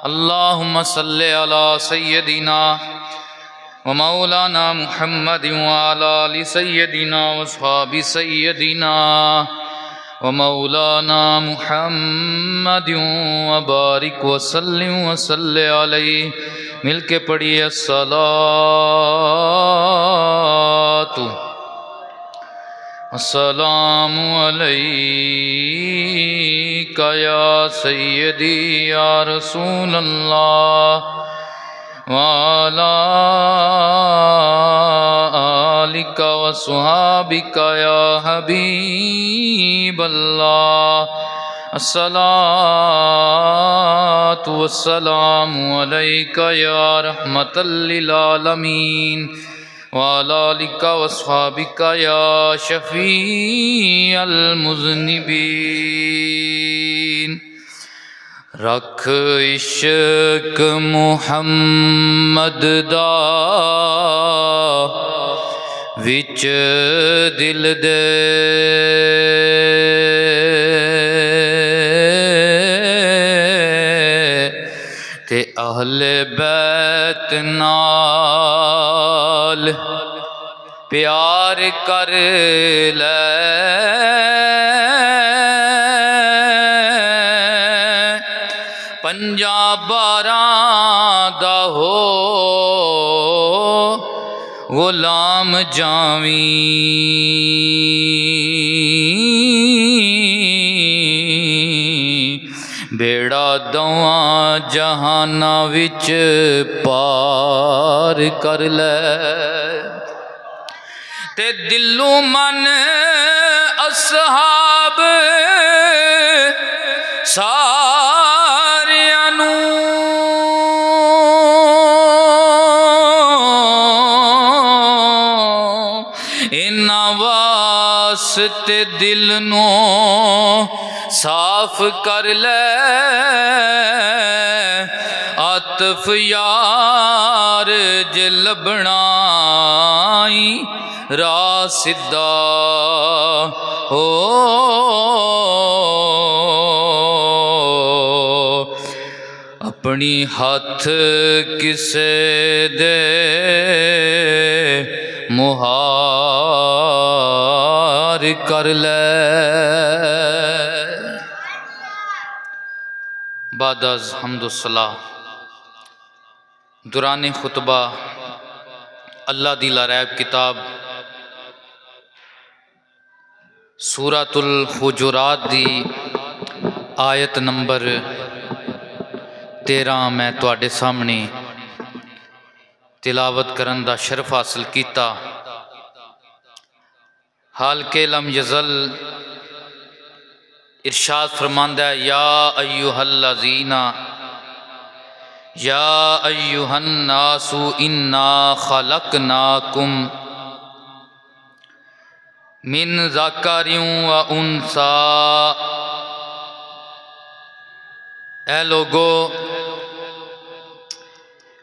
अल्लाहुम्मा सल्ले अला सय्यदिना व मौलाना मुहम्मद व अला आलि सय्यदिना व अस्हाबि सय्यदिना व मौलाना मुहम्मद व बारिक व सल्लिम व सल्ले अलैहि। मिलके पढ़िए अस्सलातु अस्सलामु अलैका या सय्यदी या रसूलल्लाह व अला आलिका व अस्हाबिका या हबीबल्लाह। अस्सलातु वस्सलामु अलैका या रहमतल लिल आलमीन व अला आलिका व अस्हाबिका या शफीअल मुज़निबीन। रख इश्क मुहम्मद दा विच दिल दे, ते अहले बैत नाल प्यार कर ले। पंजाबारां दा हो गुलाम जावी, बेड़ा दवां जहाना विच पार कर ले। ते दिलों मन असहाब सारियां नूं इन्हां वास्ते दिल नूं साफ कर ले। आतफ यार जे लबनाई राह सिद्धा हो, अपनी हाथ किसे दे मुहार कर ले। बादअज़ हम्दुस्सलाह दुराने खुतबा अल्लाह दी लारैब किताब सूरतुल हुजुरात दी आयत नंबर 13 मैं तुहाडे सामने तिलावत करन दा शरफ हासिल किया। हाल के लम यज़ल इरशाद फरमांदा है, या अय्युहल्लज़ीना या अय्युहन्नासु इन्ना खलकनाकुम मिन ज़करिन व उन्सा। ऐ लोगो,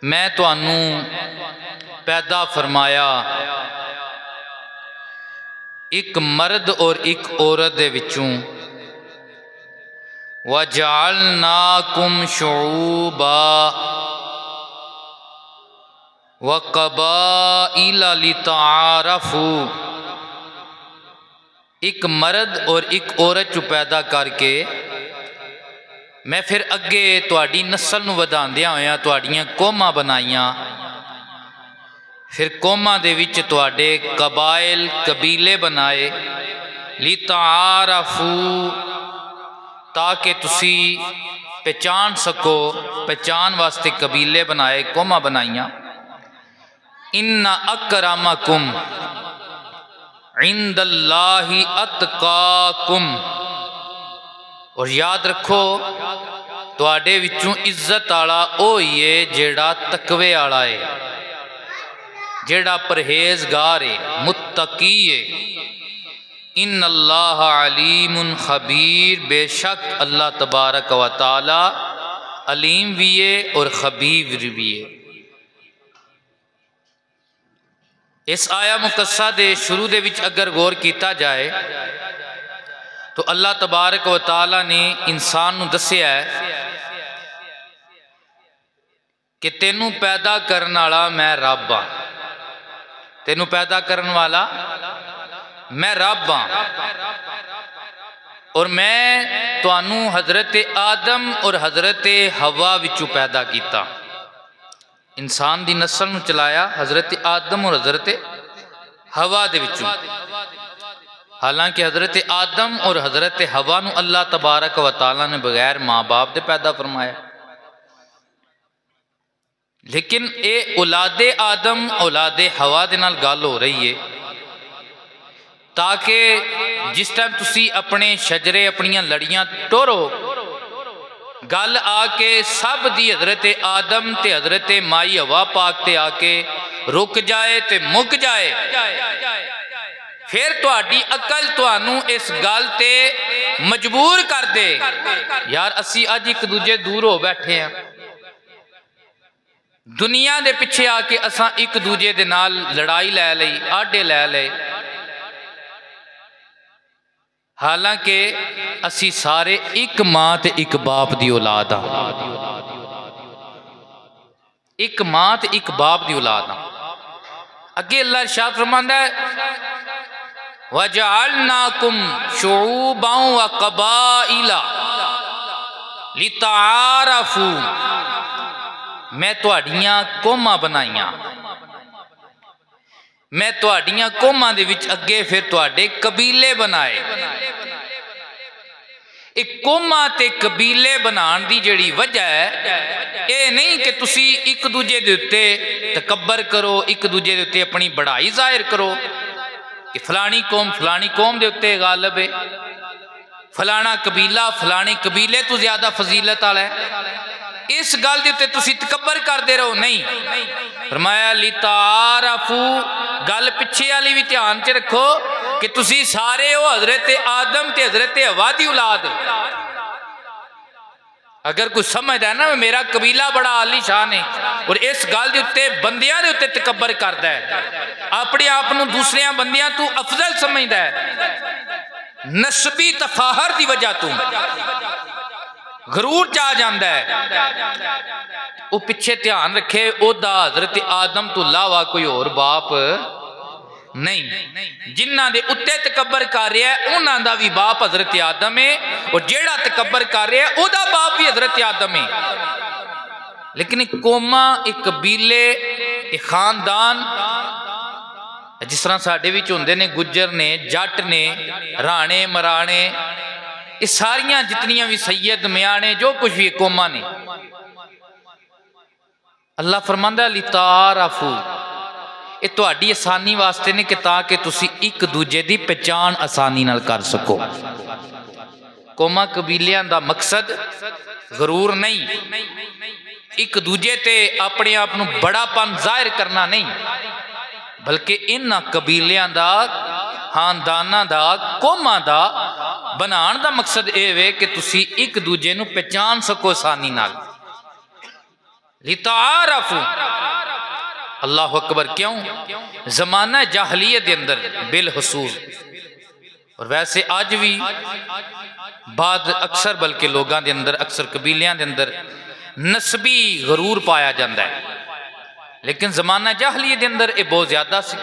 मैं तुहानू पैदा फरमाया एक मर्द और एक औरत दे विचों। वजअलनाकुम शुऊबा व क़बाइल लिताअरफू। एक मर्द और एक औरत चू पैदा करके मैं फिर अगे तुहाडी नस्ल नूं वधांदियां होया तुहाडियां कौमां बनाईयां। फिर कौमां दे विच तुहाडे कबाइल कबीले बनाए। लिताअरफू, ताकि तुसी पहचान सको, पहचान वास्ते कबीले बनाए, कौमां बनाईयां। इन्ना अकरमकुम इंदल्लाहि अतकाकुम। और याद रखो तुहाडे विचों इज्जत आला ओ ही है जेड़ा तकवे आला है, जेड़ा परहेजगार है, मुत्तकी है। इन्नल्लाह अलीमुन खबीर, बेशक अल्लाह तबारक व तआला अलीम भी है और खबीर भी है। इस आया मुकस्सा दे शुरू दे विच अगर गौर किया जाए तो अल्लाह तबारक व तआला ने इंसान नूं दस्सिया है कि तेनू पैदा करने वाला मैं रब हाँ, तेनू पैदा करने वाला मैं रब हाँ, और मैं तुहानू हजरत आदम और हजरत हवा विचों पैदा किया। इंसान की नस्ल में चलाया हजरत आदम और हजरत हवा दे विचों। हालांकि हजरत आदम और हजरत हवा नू अल्लाह तबारक व तआला ने बगैर माँ बाप दे पैदा फरमाया, लेकिन ये औलादे आदम औलादे हवा दे नाल गल हो रही है ताकि जिस टाइम तुसी अपने शजरे अपनियां लड़ियां टोरो, गल आके सब दी हजरत आदम ते हजरत माई हवा पाक ते आके रुक जाए ते मुक जाए, फिर तुहाडी अकल तुहानू इस गल ते मजबूर कर दे यार असी अज एक दूजे दूर हो बैठे हैं, दुनिया दे पिछे आके असां एक दूजे दे नाल लड़ाई लै लई, आडे लै लए। हालांकि असी सारे एक मां ते एक बाप दी औलाद हाँ, एक मां ते एक बाप दी औलाद हाँ। अगे अल्लाह इरशाद फरमांदा है वजअलनाकुम शुऊबन व कबाइला लिताआरफू, मैं तुहाडियां कौमां बनाईयां, मैं तुहाडियां कौमां दे विच अगे फिर तुहाडे कबीले बनाए। एक कौमां ते कबीले बनाने की जिहड़ी वजह है ये नहीं कि तुसी एक दूजे दे उत्ते तकब्बर करो, एक दूजे दे उत्ते अपनी बढ़ाई जाहिर करो कि फलानी कौम दे उत्ते गालिब है, फलाना कबीला फलाने कबीले तो ज्यादा फजीलत वाला है, इस गल के उत्ते तुसी तकब्बर करते रहो। नहीं, फरमाया लिताआरफू, गल पिछे वाली भी ध्यान च रखो कि तुसी सारे हो हजरत आदम ते हजरत हवा दी औलाद। अगर कोई समझदा है ना मेरा कबीला बड़ा आलीशान है और इस गल के उत्ते बंदियां दे उत्ते तकब्बर करदा है, अपने आप नूं दूसरियां बंदियां तू अफजल समझदा है, नस्बी तफाहर की वजह तू गरूर चा जाता है। वो पिछे ध्यान रखे ओदा हजरत आदम तो इलावा कोई और बाप नहीं, जिन्हां दे उत्ते तकब्बर कर रहा है उन्हां दा भी बाप हजरत आदम है और जेड़ा तकब्बर कर रहा है ओदा बाप भी हजरत आदम है। लेकिन एक कौमां, एक कबीले, एक खानदान, जिस तरह साडे विच हुंदे ने गुज्जर ने, जट ने, राणे मराणे, ये सारियां जितनियां भी सैयद म्याणे जो कुछ भी कौमां ने, अल्लाह फरमांदा लिताआरफू, ये तुहाडी आसानी वास्ते ने कि ताकि तुसी एक दूजे की पहचान आसानी नाल कर सको। कौमां कबीलियां दा मकसद गरूर नहीं, एक दूजे ते अपने आप नूं बड़ापन जाहिर करना नहीं, बल्कि इन्हां कबीलियां दा, खानदानां दा, कौमां दा बनाने दा मकसद ये वे कि तुसी एक दूजे नूं पहचान सको आसानी नाल। लिताआरफू, अल्लाह अकबर, क्यों? जमाना जाहलियत के अंदर बिलखसूस और वैसे अज भी बाद अक्सर बल्कि लोगों के अंदर अक्सर कबीलियां के अंदर नस्बी गरूर पाया जाता है, लेकिन जमाना जाहलियत के अंदर ये बहुत ज्यादा सी।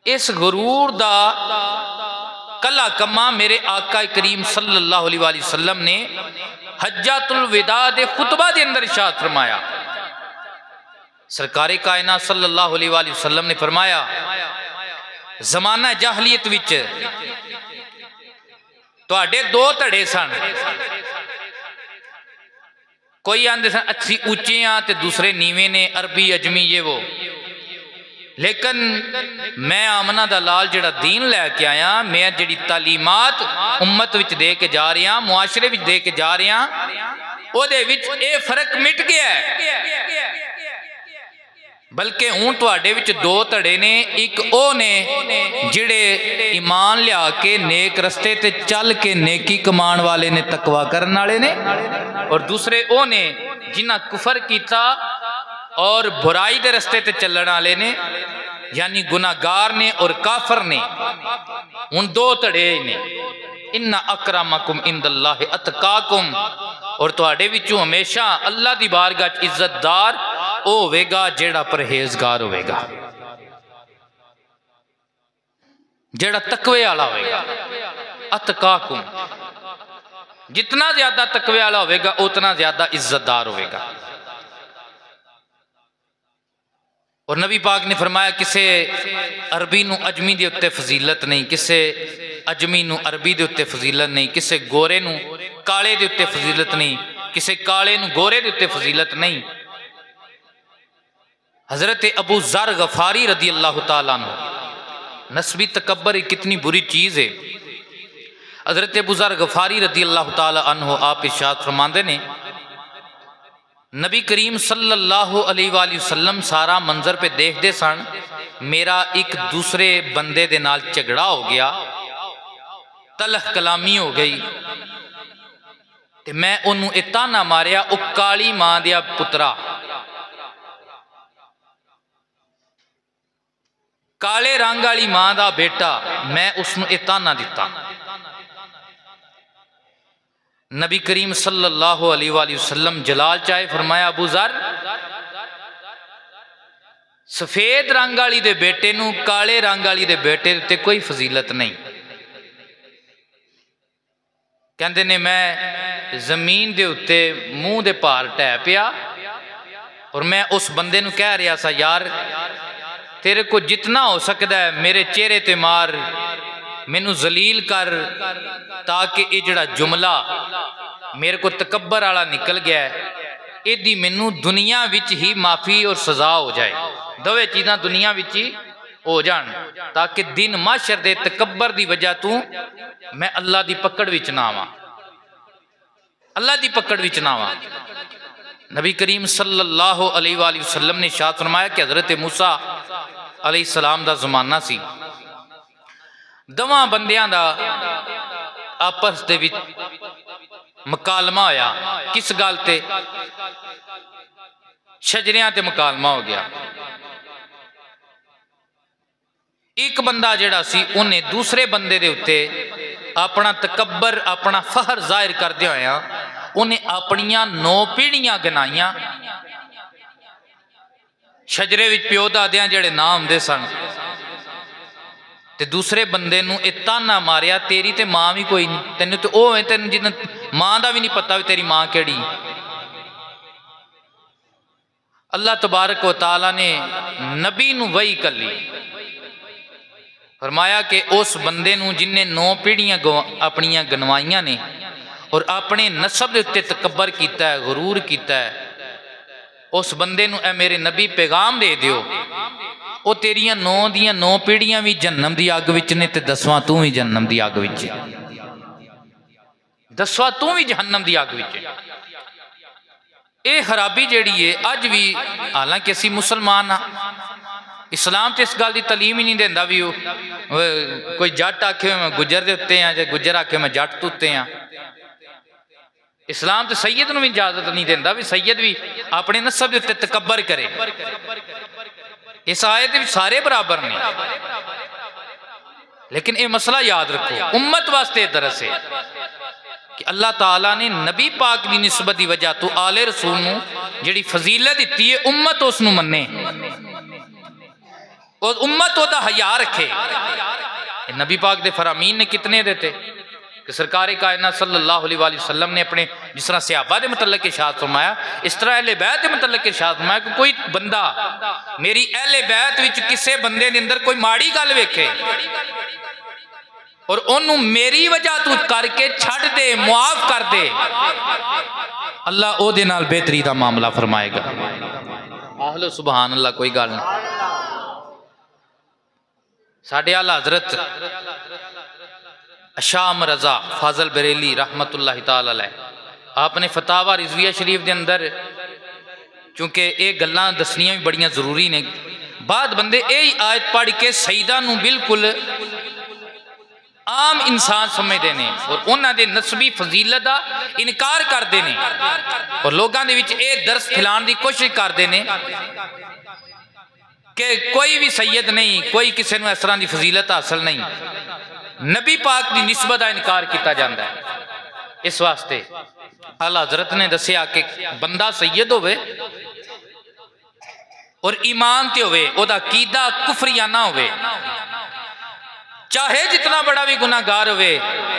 इस गरूर दा कला कमा मेरे आका करीम सल्लल्लाहु अलैहि वसल्लम ने हज्जातुल विदा दे खुतबा के अंदर इरशाद फरमाया। सरकारे कायनात सल्लल्लाहु अलैहि वसल्लम ने फरमाया जमाना जाहलियत विच तुहाडे दो धड़े सन, कोई आंदे सन अच्छी ऊंचे हाँ ते दूसरे नीवे ने, अरबी अजमी ये वो, लेकिन मैं आमना दा लाल जिहड़ा दीन लैके आया, मैं जिहड़ी तालीमात उम्मत विच दे के जा रहा, मुआशरे विच दे के जा रहा, ओहदे विच ये फर्क मिट गया है। बल्कि हुण तुहाडे विच दो धड़े ने, एक ओ ने जिहड़े ईमान लिया के नेक रस्ते ते चल के नेकी कमान वाले ने, तकवा करन वाले ने, और दूसरे ओ ने जिन्हां कुफर कीता और बुराई के रस्ते ते चलण वाले ने, यानी गुनाहगार ने और काफर ने। हुण दो धड़े ने, इन्ना अकरमकुम इंदल्लाहि अतकाकुम, और तुहाडे विचों हमेशा अल्लाह दी बारगाह च इज्जतदार ओ होवेगा जेड़ा परहेजगार होवेगा, जेड़ा तकवे वाला होवेगा। अतकाकुम, जितना ज्यादा तकवे वाला होवेगा उतना ज्यादा इज्जतदार होवेगा। और नबी पाक ने फरमाया किसे अरबी नू अजमी दे उत्ते फजीलत नहीं, किसे अजमी नू अरबी दे उत्ते फजीलत नहीं, किसे गोरे नू काले दे उत्ते फजीलत नहीं, किसे काले नू गोरे दे उत्ते फजीलत नहीं। हजरत अबू ज़र गफारी रदी अल्लाह तआला अन्हु, नस्बी तकब्बर कितनी बुरी चीज़ है। हजरत अबू ज़र गफारी रदी अल्लाह तआला अन्हु आप इरशाद फरमाते ने, नबी करीम सल्लल्लाहु अलैहि वसल्लम सारा मंजर पे देखते सन, मेरा एक दूसरे बंदे दे नाल झगड़ा हो गया, तलह कलामी हो गई, ते मैं उन्होंने एक ताना मारिया, ओ काली मां दिया पुत्रा, काले रंग वाली मां दा बेटा, मैं उसनों एक ताना दिता। नबी करीम सल्लल्लाहु अलैहि वसल्लम जलाल चाहे फरमाया, अबू ज़र, सफेद रंग वाली दे बेटे नू काले रंग वाली दे बेटे ते कोई फजीलत नहीं। कहते ने मैं जमीन दे उत्ते मुंह दे भार ढह पिया, और मैं उस बंदे नू कह रहा सा, यार तेरे को जितना हो सकता है मेरे चेहरे ते मार, मैनू जलील कर, ताकि ये जड़ा जुमला मेरे को तकब्बर वाला निकल गया है, इदी मैनू दुनिया विच ही माफ़ी और सजा हो जाए, दोवें चीज़ां दुनिया विच ही हो जान, ताकि दिन माशर दे तकब्बर दी वजह तू मैं अल्लाह दी पकड़ विच ना आवां, अल्लाह दी पकड़ विच ना आवां। नबी करीम सल्लल्लाहु अलैहि वसल्लम ने इरशाद फरमाया कि हजरत मूसा अलैहि सलाम दा ज़माना सी, दवां बंदियां दा आपस दे विच मुकालमा होया, किस गल ते? शजरियां ते मुकालमा हो गया। एक बंदा जिहड़ा सी उन्हें दूसरे बंदे दे उत्ते अपना तकब्बर, अपना फहर जाहिर करदे होया उन्हें अपनियां 9 पीढ़ियां गिनाइयां। शजरे विच प्यो दादियां जिहड़े नाम हुंदे सन, ते दूसरे बंदे नू इह ताना मारिया, तेरी ते मां भी कोई नहीं, तेन तो वह है तेन जिन मां का भी नहीं पता भी तेरी मां केड़ी। अल्लाह तबारक व तआला ने नबी नू वही कली, फरमाया कि उस बंदे नू जिन्हें 9 पीढ़ियां अपनियां गनवाइयां ने और अपने नसब के उत्ते तकब्बर किया है, गुरूर किया है, उस बंदे नू मेरे नबी पैगाम दे दियो, वो तेरिया 9 दियां 9 पीढ़ियां भी जन्नम की अग विच ने, ते 10वां तू भी जन्नम की अग विच, 10वां तू भी जहन्नम की अग विच। ये खराबी जिहड़ी है अज भी, हालांकि असी मुसलमान हाँ, इस्लाम तो इस गल की तलीम ही नहीं देंदा भी कोई जट आखे मैं गुजर दे उत्ते हाँ, जे गुजर आखे मैं जट तो उत्ते हाँ। इस्लाम तो सैयद नूं भी इजाजत नहीं देंदा भी सैयद भी अपने नसब के उत्ते तकब्बर करे। इस आयत में सारे बराबर ने, लेकिन ये मसला याद रखो, उम्मत वास्ते दरस है कि अल्लाह ताला ने नबी पाक की निस्बत की वजह तो आले रसूल नूं जिहड़ी फजीलत दी है, उम्मत उसनूं मन्ने और उम्मत ओदा हया रखे। नबी पाक दे फरामीन ने कितने देते कि सरकार कायनात सल्लल्लाहु अलैहि वसल्लम ने अपने जिस तरह सहाबा के मतलब इरशाद फरमाया, इस तरह अहले बैत के मतलब इरशाद फरमाया कि कोई बंदा मेरी अहले बैत विच किसी बंदे के अंदर कोई माड़ी गल वेखे और उन्होंने मेरी वजह तू करके छड़ दे, मुआफ कर दे, अल्लाह ओदे नाल बेहतरी का मामला फरमाएगा। आखलो सुभान अल्लाह, कोई गल नहीं। साडे आला हजरत शाम रजा फाजल बरेली रहमतुल्लाह ताला अलैह, आपने फतावा रिजविया शरीफ के अंदर, चूंकि ये गल्लां दसनियां भी बड़ियां जरूरी ने, बाद बंदे यही आयत पढ़ के सईदा नूं बिल्कुल आम इंसान समझते हैं और उन्होंने नस्बी फजीलत का इनकार करते हैं और लोगों के विच ये दर्स फैलाने की कोशिश करते हैं कि कोई भी सैयद नहीं, कोई किसी को इस तरह की फजीलत हासिल नहीं। नबी पाक की निस्बत का इनकार किया जाता है। इस वास्ते आला हजरत ने दसिया कि बंदा सैयद होवे और ईमान ते होवे, ओदा कीदा कुफरियाना होवे, चाहे जितना बड़ा भी गुनाहगार होवे,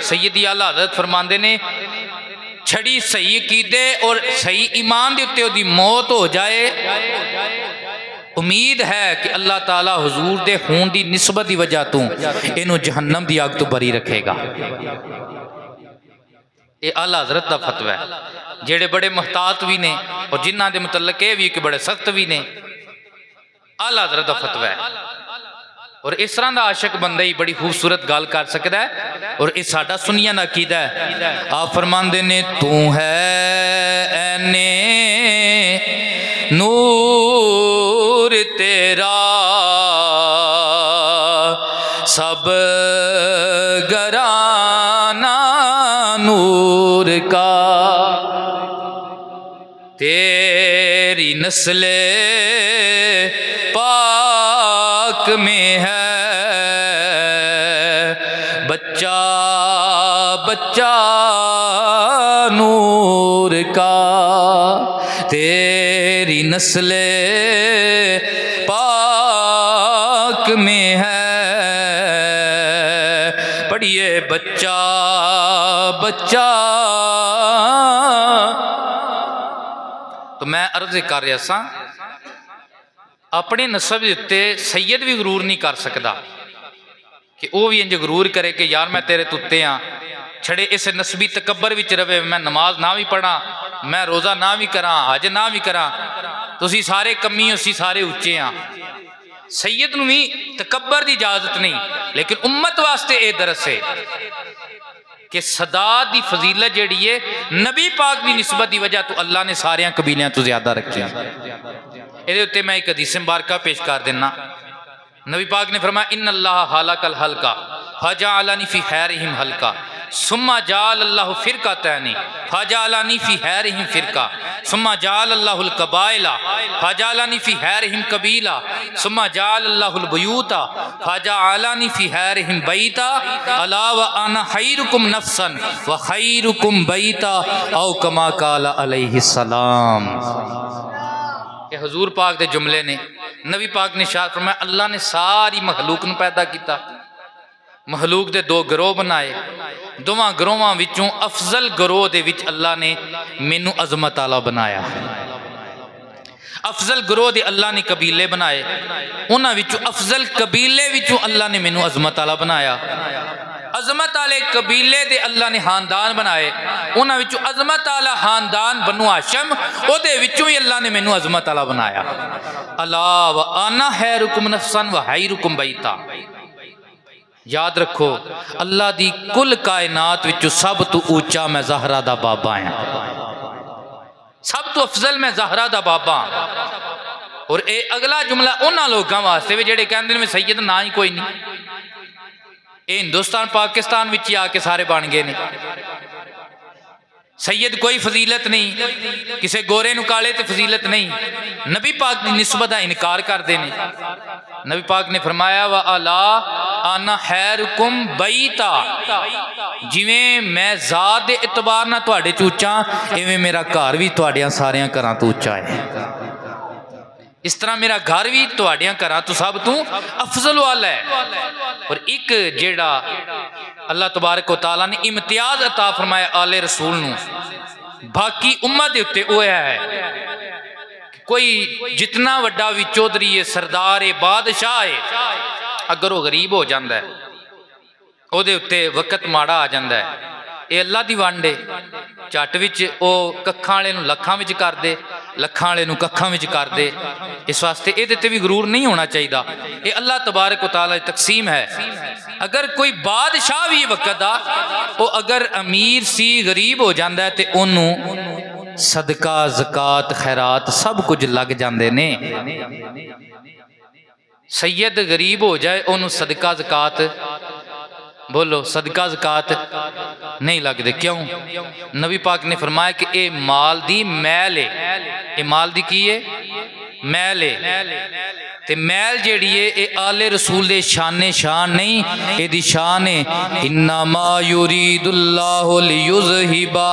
सैयदी आला हजरत फरमांदे ने छड़ी सही कीदे और सही ईमान दे उत्ते ओदी मौत हो जाए, उम्मीद है कि अल्लाह ताला हुजूर दे खून दी निस्बत की वजह तो इनू जहन्नम की अग तो बरी रखेगा। ये आला हजरत का फतवा है। जेड़े बड़े मुहतात भी ने और जिन्हां दे मुतल्लक ये भी कि बड़े सख्त भी ने, आला हजरत का फतवा है। और इस तरह का आशिक बंदा ही बड़ी खूबसूरत गल कर सकता है। और इस साडा सुनिया का अकीदा है। आप फरमांदे ने तू है ऐने नूर तेरा सब गराना नूर का, तेरी नस्ले पाक में है बच्चा बच्चा नूर का, तेरी नस्ले पाक में है। पढ़िए बच्चा बच्चा। तो मैं अर्ज कर रहा सा, अपने नसब के उत्ते सैयद भी गरूर नहीं कर सकता कि वह भी इंज गरूर करे कि यार मैं तेरे तुत्ते हाँ, छड़े इस नसबी तकबर विच रवे, मैं नमाज ना भी पढ़ा, मैं रोज़ा ना भी करा, हज ना भी करा, तुसी सारे कमी असी सारे उच्चे हाँ। सैयद नूं भी तकबर की इजाजत नहीं, लेकिन उम्मत वास्ते ये दरस है कि सदात की फजीलत जिहड़ी है नबी पाक की निस्बत की वजह तो अल्लाह ने सारिया कबीलियां तो ज्यादा रखी। ये उत्ते मैं एक हदीस मुबारका पेश कर देना। नबी पाक ने फरमाया इन्न अल्लाह हालकल हल्का फजअलनी फी खैरिहिम हल्का सुम्मा जाल अल्लाहु फिरकतैनि फजअलनी फी खैरिहिम फिरका सुम्मा जाल अल्लाहुल कबाइला फजअलनी फी खैरिहिम कबीला सुम्मा जाल अल्लाहुल बुयूता फजअलनी फी खैरिहिम बैता अला व अना खैरुकुम नफ्सन व खैरुकुम बैता औ कमा काला अलैहिस सलाम। ये हुजूर पाक के जुमले ने। नबी पाक ने शाद फरमाया अल्लाह ने सारी मखलूक नूं पैदा किया, मखलूक दे दो गिरोह बनाए, दोवां गिरोहां विचों अफजल गिरोह दे विच अल्लाह ने मैनू अजमत आला बनाया। अफजल गिरोह दे अल्लाह ने कबीले बनाए, उन्हां विचों अफजल कबीले विचों अल्लाह ने मैनू अजमत आला बनाया। अजमत आले कबीले दे अल्लाह ने खानदान बनाए, उन्हां विचों अजमत आला खानदान बनु हाशम ओदे विचों ही अल्लाह ने मैनू अजमत आला बनाया। अला व अना खैरुकुम नफ्सन व खैरुकुम बैता। याद रखो अल्लाह दी कुल कायनात विचों सब तो ऊंचा मैं ज़हरा दा बाबा हाँ, सब तो अफजल मैं ज़हरा दा बाबा। और ये अगला जुमला उन्हां लोगों वास्ते भी जेड़े कहंदे ने सैयद ना ही कोई नहीं, ये हिंदुस्तान पाकिस्तान विच ही आके सारे बन गए ने। सैयद कोई फजीलत नहीं, किसी गोरे नूं काले ते फजीलत नहीं, नबी पाक की निस्बत का इनकार करते हैं। नबी पाक ने फरमाया व अला आना खैरुकुम बैता, जिवें मैं जात दे इतबार नाल तुहाडे च उच्चा इवें मेरा घर भी तुहाडियां सारियां घरां तो उच्चा है। इस तरह मेरा घर भी तुहाडियां घरां तो सब तो अफजल वाला है। और एक जेड़ा अल्लाह तबारक व तआला ने इम्तियाज अता फरमाया आले रसूल नूं बाकी उम्मत दे उत्ते वो है, कोई जितना वड्डा भी चौधरी है, सरदार है, बादशाह है, अगर वो गरीब हो जाता है ਉਹਦੇ उत्ते वक्त माड़ा आ जाता है। ये अल्लाह की वंड है, झट विच वो कखां वाले नूं लखां विच कर दे, लखां वाले नूं कखां विच कर दे। इस वास्ते ये भी गरूर नहीं होना चाहिए। ये अल्लाह तबारक व तआला की तकसीम है। अगर कोई बादशाह भी वक्त दा वो अगर अमीर सी गरीब हो जाता है तो उन्होंने सदका ज़कात खैरात सब कुछ लग जाते ने। सैयद गरीब हो जाए उन्होंने सदका ज़कात, बोलो सदका ज़कात नहीं लगते। क्यों? नबी पाक ने फरमाया कि ये माल दी मैल है, ये माल दी की है मैल है। ते मैल जेड़ी है ये आले रसूल दे शाने शान नहीं, एदी शान है इन्नमा युरीदुल्लाहु लियुज़हिबा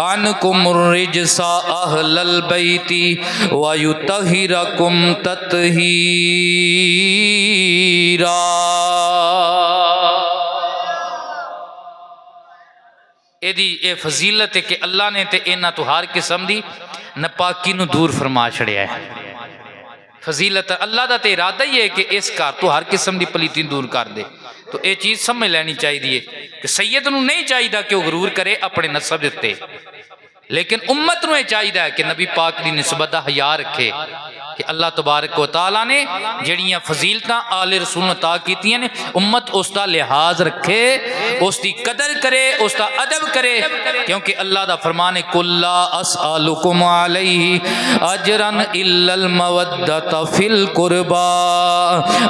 अन्कुम रिजसा अहलल बैती व युतहिरकुम तत्हीरा। एदी ये फजीलत है कि अल्लाह ने ते इन्हां तो हर किस्म दी नापाकी नूं दूर फरमा छड़िया है। फजीलत अल्लाह का तो इरादा ही है कि इस घर तो हर किस्म की पलीती दूर कर दे। तो ये चीज़ समझ लैनी चाहिए कि सैयद नूं नहीं चाहिए कि वह गुरूर करे अपने नसब के उत्ते, लेकिन उम्मत नूं चाहिए कि नबी पाक की निस्बत का हया रखे कि अल्लाह तबारक व तआला ने जड़ियाँ फजीलत आले रसूल ने अता कीतियां ने, उम्मत उसका लिहाज रखे, उसकी कदर करे, उसका अदब करे, क्योंकि अल्लाह का फरमान है कुल्ला असअलुकुम अलैहि अजरन इल्लल मवद्दत फिल कुर्बा।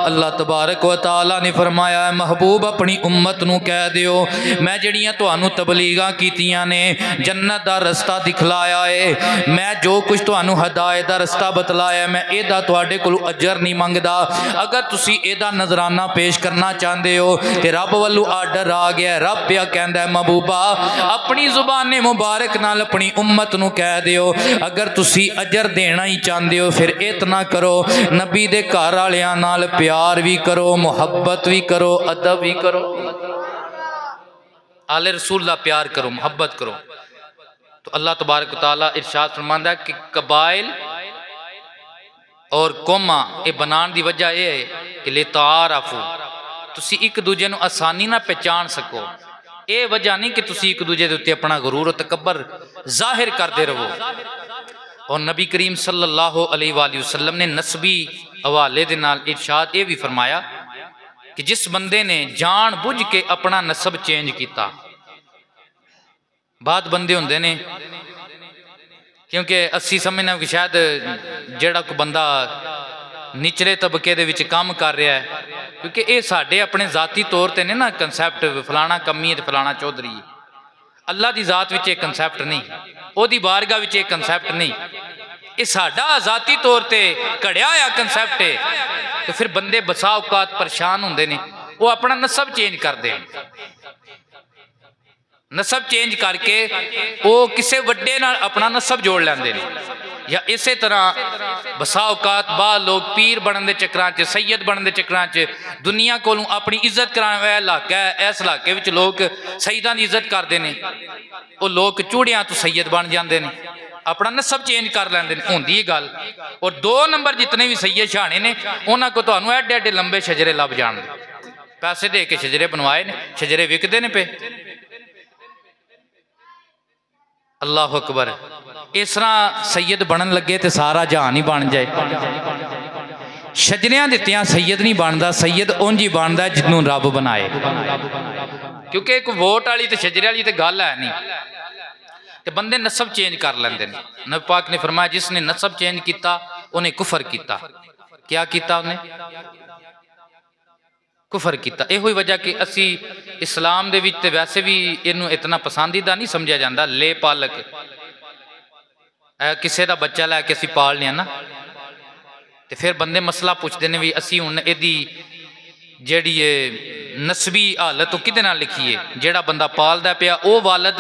अल्लाह तबारक व तआला ने फरमाया है महबूब अपनी उम्मत नूं कह दियो मैं जड़ियाँ तुहानूं तबलीगां कीतियां ने, जन्नत का रस्ता दिखलाया है, मैं जो कुछ तुहानूं हदायत का रस्ता बतलाया मैं एदा तुहाडे कोलों अजर नहीं मंगदा। अगर तुसी एदा नजराना पेश करना चाहते हो तो रब वालों आर्डर आ गया। रब पिया कहंदा है महबूबा अपनी जुबान मुबारक नाल अपनी उम्मत नूं कह दियो अगर तुसी अजर देना ही चाहते हो फिर इतना करो नबी दे घर वालियां नाल प्यार भी करो, मुहब्बत भी करो, अदब भी करो, आले रसूल दा प्यार करो, मुहब्बत करो। तो अल्लाह तबारक व तआला इरशाद फरमांदा है कि कबाइल और कौमा ये बनाने की वजह यह है कि ले तारफू तुसी एक दूजे नूं आसानी ना पहचान सको। ये वजह नहीं कि तुसी एक दूजे के उत्ते अपना गुरूर और तकबर जाहिर करते रहो। और नबी करीम सल्लल्लाहु अलैहि वसल्लम ने नस्बी हवाले दे नाल इरशाद ये भी फरमाया कि जिस बंदे ने जान बुझ के अपना नसब चेंज किया, बाद बंदे होंदे ने क्योंकि असी समझना कि शायद जेड़ा कोई बंदा निचले तबके दे विच काम कर रहा है, क्योंकि ये साढ़े अपने जाती तौर पर ने ना कंसैप्ट फलाना कमी है तो फलाना चौधरी है। अल्लाह की जात विच एक कंसैप्ट नहीं, ओदी बारगाह विच एक कंसैप्ट नहीं, ये साडा जाती तौर पर घड़िया होया कंसैप्ट है। तो फिर बंदे बसा औकात परेशान होंदे ने, वो अपना नसब चेंज करते हैं, नसब चेंज करके वो किसी वड्डे नाल अपना नसब जोड़ लेंदे ने। या इस तरह बसा औकात बाद लोग पीर बनने के चक्कर च, सैयद बनने के चक्कर च दुनिया कोलों अपनी इज्जत कराने वाला इलाका है, इस इलाके में लोग सैयदां की इज्जत करते हैं, वो लोग चूड़ियां तो सैयद बन जाते हैं, अपना नसब चेंज कर लेंदे ने, होंदी गल। और 2 नंबर जितने भी सैयद शाने ने उन्होंने को तुहानूं एडे एडे लंबे शजरे लभ जाणगे, पैसे दे के शजरे बनवाए ने, शजरे विकते ने पे। अल्लाह अकबर। इस तरह सैयद बनन लगे तो सारा जहान ही बन जाए। शजरियां दित्तियां सैयद नहीं बनता, सैयद उंज ही बनता जिन्हों रब बनाए, क्योंकि एक वोट वाली तो शजरे वाली तो गल है नहीं, तो बंदे नसब चेंज कर लेंदे ने। नबी पाक ने फरमाया जिसने नसब चेंज किया उन्हें कुफर किया। क्या किया उन्हें? कुफर किया। यही वजह कि असी इस्लाम दे विच ते वैसे भी इनू इतना पसंदीदा नहीं समझा जाता। ले पालक किसी का बच्चा लैके असी पाल लिया ना, तो फिर बंदे मसला पूछते हैं भी असी हुण इहदी जिहड़ी नस्बी हालत वो किहदे नाल लिखीए, जिहड़ा बंदा पालदा पिया वो वालद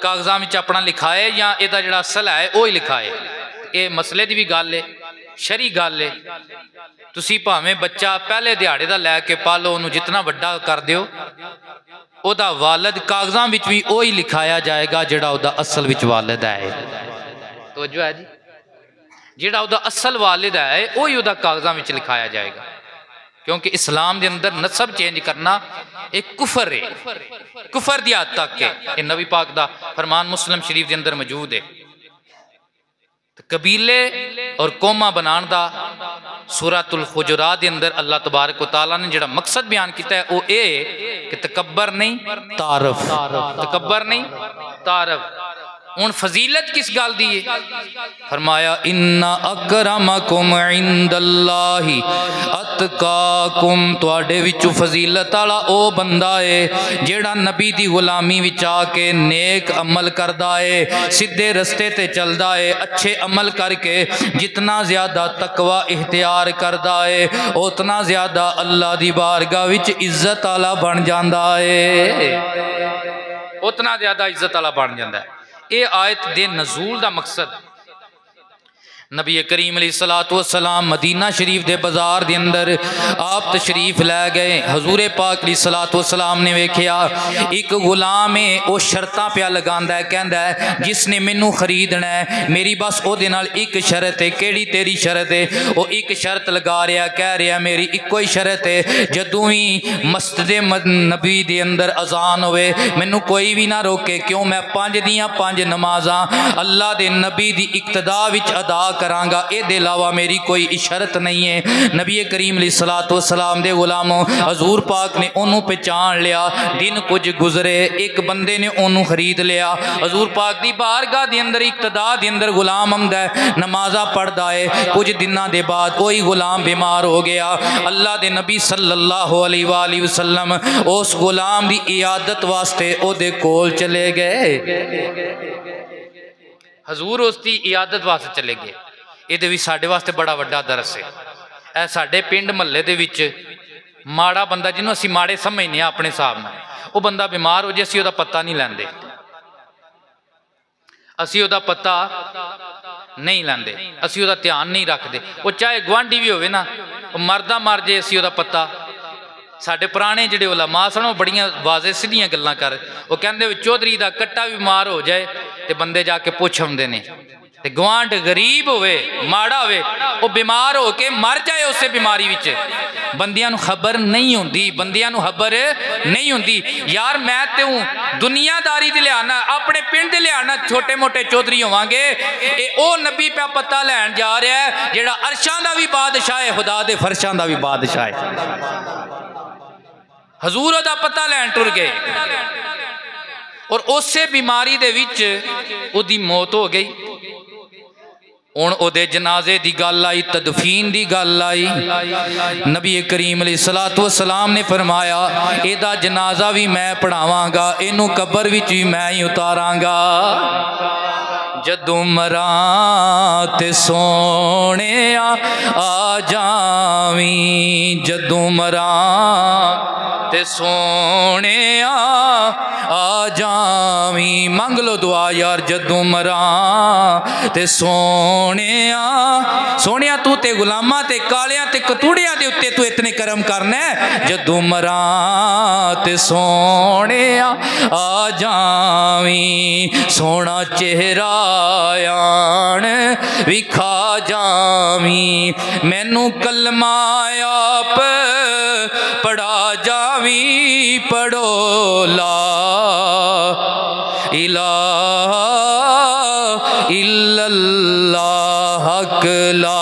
कागजां विच अपना लिखाए या इहदा जिहड़ा असल है वो ही लिखाए। ये मसले की भी गल है, शरी गल है। तुसी भावें बच्चा पहले दिहाड़े दा लैके पालो, उन्होंने जितना वड्डा कर दियो, ओदा वालद कागजां विच भी वही लिखाया जाएगा जिहड़ा ओदा असल विच वालिद है। तो जो है जी, जिहड़ा ओदा असल वालिद है वही ओदा कागजां विच लिखाया जाएगा, क्योंकि इस्लाम के अंदर नसब चेंज करना एक कुफर है, कुफर दी हद तक है। ये नबी पाक दा फरमान मुस्लिम शरीफ के अंदर मौजूद है। कबीले और कौमा बनाने का सूरतुल हुजुरात के अंदर अल्लाह तबारक व तआला ने जिहड़ा मकसद बयान किया है वो ये कि तकब्बर नहीं तारफ, तकब्बर नहीं तारफ। हुण फजीलत किस गल दी है? फरमाया इन्ना अकरमकुम इंदल्लाहि अतकाकुम, तुहाडे विचों फजीलत वाला ओ बंदा है जेड़ा नबी दी गुलामी विच आके नेक अमल करदा है, सीधे रस्ते ते चलदा है, अच्छे अमल करके जितना ज्यादा तकवा इख्तियार करदा है उतना ज्यादा अल्लाह दी बारगाह विच इज्जत वाला बन जांदा है, उतना ज्यादा इज्जत वाला बन जांदा है। ये आयत दे नज़ूल दा मकसद नबी करीम अलैहिस्सलातु वस्सलाम मदीना शरीफ के बाजार के अंदर आप तशरीफ लै गए। हजूर पाक अलैहिस्सलातु वस्सलाम ने वेख्या एक गुलाम है वह शर्तां पिया लगांदा है, कहंदा है जिसने मैनू खरीदना है मेरी बस ओहदे नाल एक शर्त है। केड़ी तेरी शर्त है? वो एक शर्त लगा रहा, कह रहा मेरी इक्को ही शर्त है, जदों ही मस्जिद नबी के अंदर अजान होवे मैनू कोई भी ना रोके, क्यों मैं 5 दियां 5 नमाज़ां अल्लाह के नबी की इक्तदा विच अदा करांगा, इहदे अलावा मेरी कोई शरत नहीं है। नबी करीम अलैहिस्सलातु वस्सलाम दे गुलामों हजूर पाक ने उन्होंने पहचान लिया। दिन कुछ गुजरे, एक बंदे ने उन्होंने खरीद लिया। हजूर पाक की बारगाह के अंदर इक्तदा के अंदर गुलाम आंदा है, नमाज़ा पढ़ता है। कुछ दिनों के बाद वही गुलाम बीमार हो गया। अल्लाह के नबी सल्लल्लाहु अलैहि वसल्लम उस गुलाम की इयादत वास्ते ओदे कोल चले गए। हजूर उसकी इयादत वास्ते चले गए। ये भी साढ़े वास्ते बड़ा वड्डा दरस है। यह साढ़े पिंड महल्ले दे विच माड़ा बंदा जिन्होंने असीं माड़े समझने अपने हिसाब नाल, वो बंदा बीमार हो जाए असीं उहदा पता नहीं लैंदे, असीं उहदा पता नहीं लैंदे, असीं उहदा ध्यान नहीं रखते। वो चाहे गुआढ़ी भी होवे ना, मरदा मर जाए असीं उहदा पता। साढ़े पुराने जिहड़े उलमा सन वो बड़ियां वाज़े सीधियां गल्लां कर, वो कहंदे चौधरी दा कट्टा भी बीमार हो जाए तो बंदे जाके पुछ आउंदे ने, ते गुआंढ गरीब होवे माड़ा होवे वो बीमार हो के मर जाए उस बीमारी विच, बंदियां नूं खबर नहीं होंदी, बंदियां नूं खबर नहीं होंदी। यार मैं ते हूँ दुनियादारी दे लिहाज नाल अपने पिंड दे लिहाज नाल छोटे मोटे चौधरी होवांगे, ये ओ नबी पे पता लैन जा रहा है जेड़ा अरशां दा भी बादशाह है, खुदा दे फरशां दा भी बादशाह है। हजूर दा पता लैन टुर गए और उसे बीमारी दे विच उहदी मौत हो गई। हुण उहदे जनाजे दी गल आई, तदफीन दी गल आई। नबी करीम अलैहिस्सलातु वस्सलाम ने फरमाया एदा जनाजा भी मैं पढ़ावांगा, इनू कबर विच भी मैं ही उतारांगा। जदों मरां ते सोने आ जावी, जदों मरां ते सोने आ जावी, मंग लो दुआ यार। जदों मरां ते सोने तू ते गुलामां ते कालियां ते कतूड़ियां दे उत्ते तू इतने करम करना है। जदों मरां ते सोने आ जावी, सोना चेहरा आण विखा जावी, मैनू कलमा आप पढ़ा जावी, पढ़ो ला इलाहा इल्लल्लाह हक ला।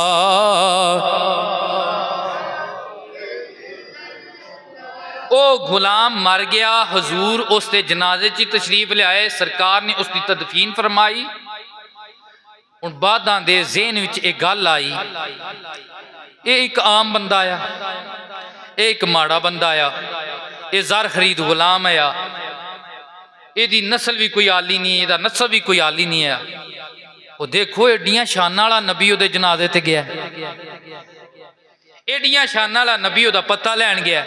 ओ गुलाम मर गया, हजूर उसके जनाजे च तशरीफ लियाए, सरकार ने उसकी तदफीन फरमाई। हुण बादां दे ज़हन विच एक गल आई, ये एक आम बंदा आया, एक माड़ा बंदा आया, ये ज़र खरीद गुलाम आया, यदी नस्ल भी कोई आली नहीं, यदा नस्ल भी कोई आली नहीं है। वो देखो एडियां शाना वाला नबी उहदे जनाजे ते गया, एडियां शाना वाला नबी उहदा पता लैन गया।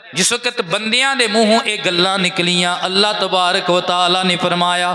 जिस वक्त बंदियां दे मूहों ये गल्लां निकलियां, अल्लाह तबारक व तआला ने फरमाया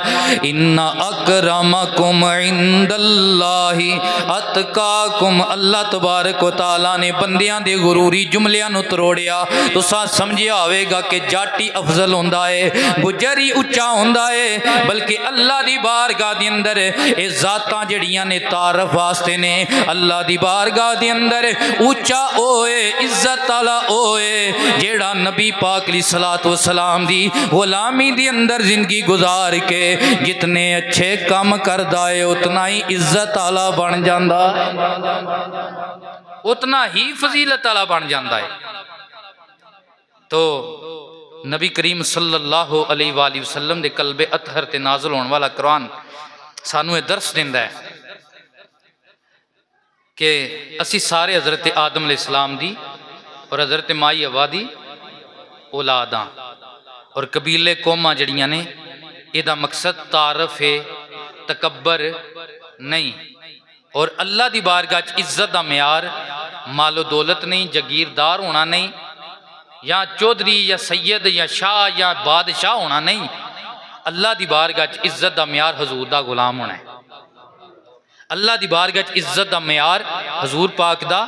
इन्ना अकरमकुम इंदल्लाहि अतकाकुम। अल्लाह तबारक व तआला ने बंदियां दे गुरूरी जुमलियां नूं तरोड़िया। तुसां समझिया होवेगा कि जट ही अफजल होंदा है, गुजर ही उच्चा होंदा है, बल्कि अल्लाह दी बारगाह दे अंदर ये जातां जड़ियां ने तारफ वास्ते ने। अल्लाह दी बारगाह दे अंदर उच्चा ओए इज्जत वाला ओए जेड़ा नबी पाक अलैहिस्सलातु वस्सलाम दी गुलामी दी अंदर जिंदगी गुजार के जितने अच्छे काम करदा है उतना ही इज्जत वाला बन जांदा, उतना ही फजीलत वाला बन जाता है। तो नबी करीम सल्लल्लाहु अलैहि वसल्लम दे कल्बे अतहर ते नाज़िल होने वाला कुरान सानू दर्श दिंदा है कि असी सारे हज़रत आदम अलैहिस्सलाम दी और हज़रत माई हवा दी औलाद हाँ और कबीले कौमां जड़ियां ने इहदा मकसद तारफ है, तकब्बर नहीं। और अल्लाह दी बारगाह च इज्जत दा म्यार मालो दौलत नहीं, जगीरदार होना नहीं, या चौधरी या सैयद या शाह या बादशाह होना नहीं। अल्लाह दी बारगाह च इज्जत दा म्यार हजूर दा गुलाम होना है। अल्लाह दी बारगाह च इज्जत दा म्यार हजूर पाक दा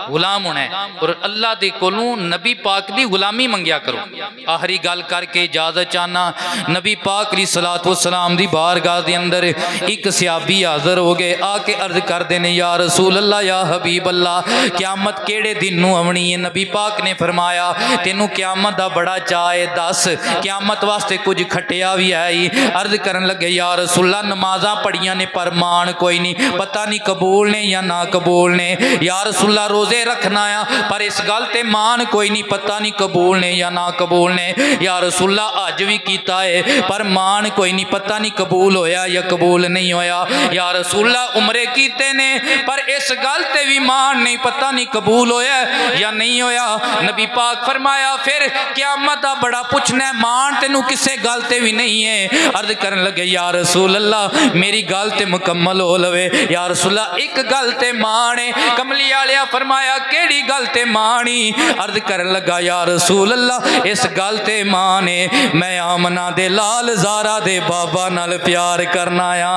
गुलाम होना है और अल्लाह दे कोलों नबी पाक दी गुलामी मंगया करो। आखिरी गल करके इजाजत चाहना, नबी पाक दी सलात व सलाम दी बारगाह दे अंदर एक सहाबी हाजिर हो गए, आके अर्ज करदे ने या रसूल अल्लाह या हबीब अल्लाह क़यामत केड़े दिन नूं आवनी है। नबी पाक ने फरमाया तेनू क़यामत दा बड़ा चाह है, दस क़यामत वास्ते कुछ खटिया भी है। अर्ज करन लगे या रसूल अल्लाह नमाज़ां पढ़ियां ने पर मान कोई नहीं, पता नहीं कबूल ने या ना कबूल ने। या रसूलल्लाह रोजे रखना आ पर इस गल ते मान कोई नहीं, पता नहीं कबूल ने या ना कबूल ने। या रसूलल्लाह अज भी कीता है पर मान कोई नहीं, पता नहीं कबूल होया या कबूल नहीं होया। या रसूलल्लाह उमरे कीते ने पर इस गल ते भी मान नहीं, पता नहीं कबूल होया या नहीं होया। नबी पाक फरमाया फिर क़यामत दा बड़ा पुछना है, मान तेनू किसे गल ते भी नहीं है। अर्ज करन लगे या रसूल अल्लाह मेरी गल ते मुकम्मल हो लवे। या रसूलल्लाह एक गल ते माने। कमली वालिया फरमाया केड़ी गल ते मानी। अर्ज करन लगा या रसूल अल्लाह इस गल ते माने मैं आमना दे लाल ज़ारा दे बाबा नाल प्यार करना आ,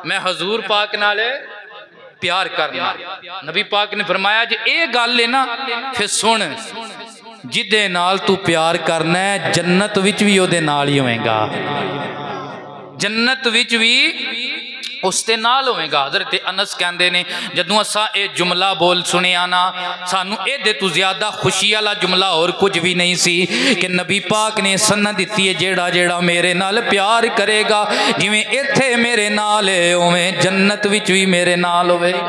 मैं हजूर पाक नाल प्यार करना। नबी पाक ने फरमाया जे ये गल है ना फिर सुन, जिदे नाल तू प्यार करना है जन्नत विच भी ओदे नाल ही होएगा, जन्नत विच भी उसते नाल होएगा। हज़रत अनस कहते ने जदों असा ये जुमला बोल सुनिया ना सानू ये तो ज्यादा खुशी वाला जुमला और कुछ भी नहीं सी कि नबी पाक ने सन्नत दी है जेड़ा जेड़ा मेरे नाल प्यार करेगा जिवें इत्थे मेरे नाल है उवें जन्नत विच भी मेरे नाल होवेगा,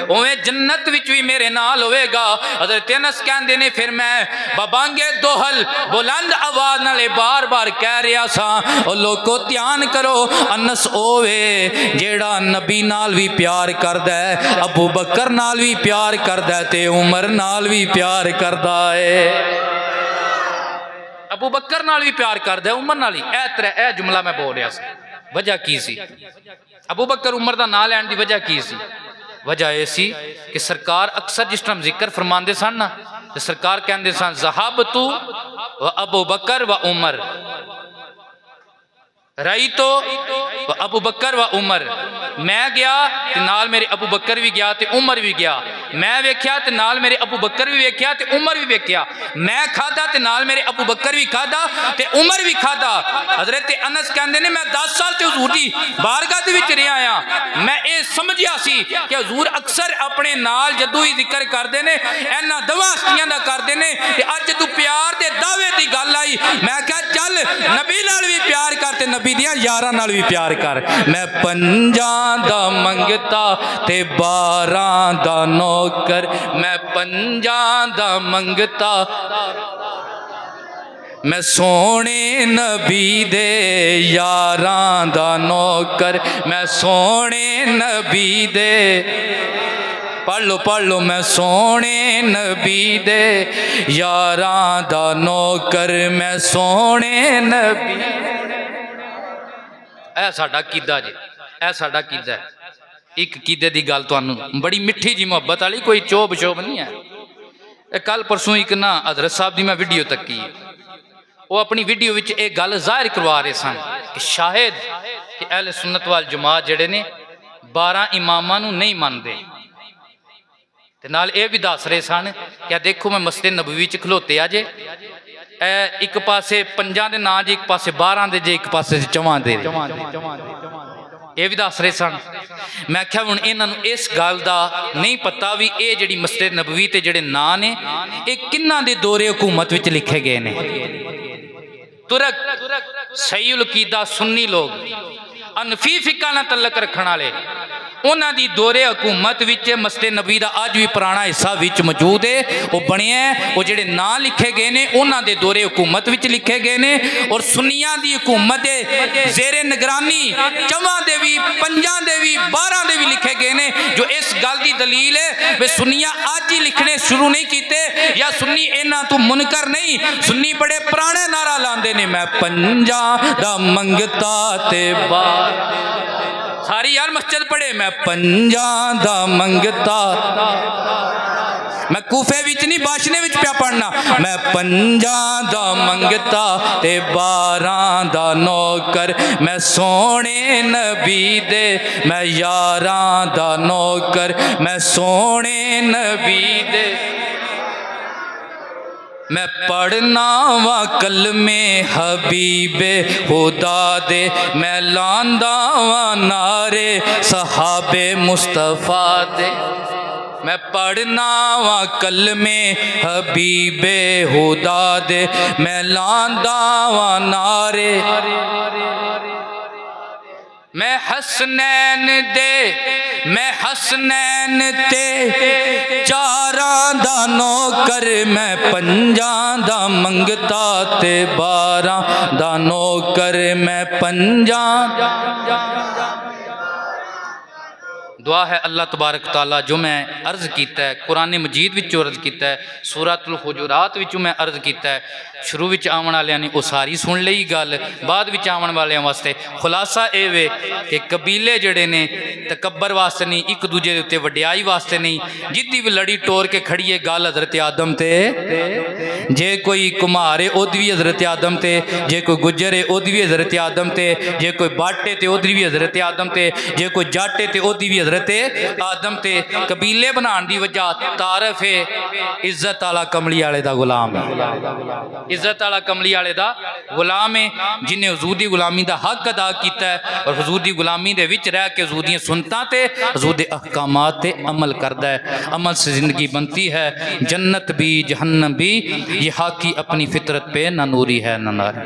उवें जन्नत विच भी मेरे नाल होवेगा। हज़रत अनस कहते ने फिर मैं बबांगे दोहल बुलंद आवाज नाल बार बार कह रहा सा और लोगों ध्यान करो अनस ओवे जेड़ा नबी नाल भी प्यार करदा है, अबू बकर नाल भी प्यार करदा है ते उमर नाल भी प्यार करदा है। अबू बकर नाल भी प्यार करदा है, उमर नाल ही। ए जुमला मैं बोल रहा सी, वजह की सी? अबू बकर उमर दा नाम लैण दी वजह की सी? वजह यह सी कि सरकार अक्सर जिस टाइम जिक्र फरमाते सन ना तो सरकार कहते सन ज़हाब तू व अबू बकर व उमर, रही तो अबू बकर व उमर, मैं गया ते नाल मेरे अबू बकर भी गया ते उमर भी गया, मैं वेख्या ते नाल मेरे अबू बकर भी वेख्या ते उमर भी वेख्या, मैं खादा ते नाल मेरे अबू बकर भी खादा ते उमर भी खादा। हज़रत अनस कहते ने मैं 10 साल ते हुजूर दी बारगाह दे विच रहा आया, मैं ये समझिया सी कि हुजूर अक्सर अपने नाल जदों ही जिक्र करते ने इन्हां दवां हस्तियां दा करते ने ते अज तू प्यार दे दावे दी गल आई, मैं कहा चल नबी नाल भी प्यार कर ते नबी दियां यारां नाल भी प्यार कर। मैं 50 दा मंगता ते 12 दा नौकर, मैं 50 दा मंगता मैं सोने नबी दे यारां दा नौकर, मैं सोने नबी दे पढ़ लो मैं सोने नबी दे यारां दा नौकर, मैं सोने नबी। ऐ साडा कीदा जी, ऐ साडा कीदा है। एक कीदे दी गल तुहानू बड़ी मिठी जी मुहब्बत वाली, कोई चोब शोब नहीं है। कल परसों एक ना हज़रत साहब की मैं वीडियो तकी, वो अपनी वीडियो विच एक गल जाहिर करवा रहे सन कि शायद कि अहले सुन्नत वाल जमात जिहड़े ने 12 इमामां नू नहीं मनदे ते नाल ये भी दस रहे सन क्या देखो मैं मस्जिद नबवी च खलोते अजे एक पासे 5 दे नां जे, एक पासे 12 दे जे, एक पासे 4 दे, ये भी दस रहे सन। मैं आख्या हुण इन्हां नूं इस गल दा नहीं पता भी ये जिहड़ी मस्जिद नबवी ते जिहड़े नां ने ये किन्हां दे दौरे हुकूमत विच लिखे गए ने। तुरक सही उल अकीदा सुन्नी लोग, अनफी फिका नाल तल्लक रखण वाले, उन्हां दी दौरे हुकूमत विच मस्जिद नबी दा अज भी पुराना हिस्सा विच मौजूद है। वो बनिया वो जिहड़े नां लिखे गए ने उन्हां दे दौरे हुकूमत विच लिखे गए ने और सुन्नियां दी हुकूमत दे ज़ेरे निगरानी 4 दे भी 5 दे भी 12 दे भी लिखे गए ने। जो इस गल दी दलील है वे सुन्नियां अज ही लिखने शुरू नहीं कीते या सुन्नी इन्हां तो मुनकर नहीं। सुन्नी बड़े पुराने नारा लांदे ने, मैं 5 दा मंगता ते सारी यार मस्जिद पढ़े, मैं 5 दा मंगता। मैं कूफे विच नहीं बाशने विच पिया पढ़ना, मैं 5 दा मंगता ते 12 दा नौकर। मैं सोने नबी दे मैं 11 दा नौकर। मैं सोने नबी दे मैं पढ़ना वा कलमे हबीबे खुदा दे। मैं लांदा वा नारे सहाबे मुस्तफ़ा दे। मैं पढ़ना वा कलमे हबीबे खुदा दे। मैं लांदा वा नारे। मैं हसनैन दे मैं हसनैन ते 4 दा नौकर। मैं 5 दा मंगता ते 12 दा नौकर। मैं 5 दुआ है अल्लाह तबारक तआला जो मैं अर्ज किया है कुरान मजीद विचों अर्ज किया है, सूरतुल हुजुरात विचों मैं अर्ज किया है। शुरू विच आवन वालियां ने वो सारी सुन लई गल, बाद विच आवन वालियां वास्ते खुलासा ये वे कि कबीले जड़े ने तकबर वास्ते नहीं, एक दूजे के उत्ते वड्याई वास्ते नहीं। जिद्दी भी लड़ी टोर के खड़ी है गल हजरत आदम ते। जे कोई कुम्हार है ओदी भी हजरत आदम ते, जे कोई गुज्जर है ओदी भी हजरत आदम ते, जे कोई बाट है तो ओदी भी हजरत आदम ते, जे कोई जट है तो ओदी भी हजरत आदम ते। कबीले बनाने की वजह तारफ है इज्जत आला कमली वाले दा गुलाम है। इज्जत आला कमली वाले दा गुलाम है जिन्हें हुजूर दी गुलामी दा हक अदा किया है और हुजूर दी गुलामी दे विच रह के हुजूर दी सुन्नतां ते हुजूर दे अहकामात ते अमल करदा है। अमल से जिंदगी बनती है, जन्नत भी जहन्नम भी। ये हाकी अपनी फितरत पे ना नूरी है ना नारी।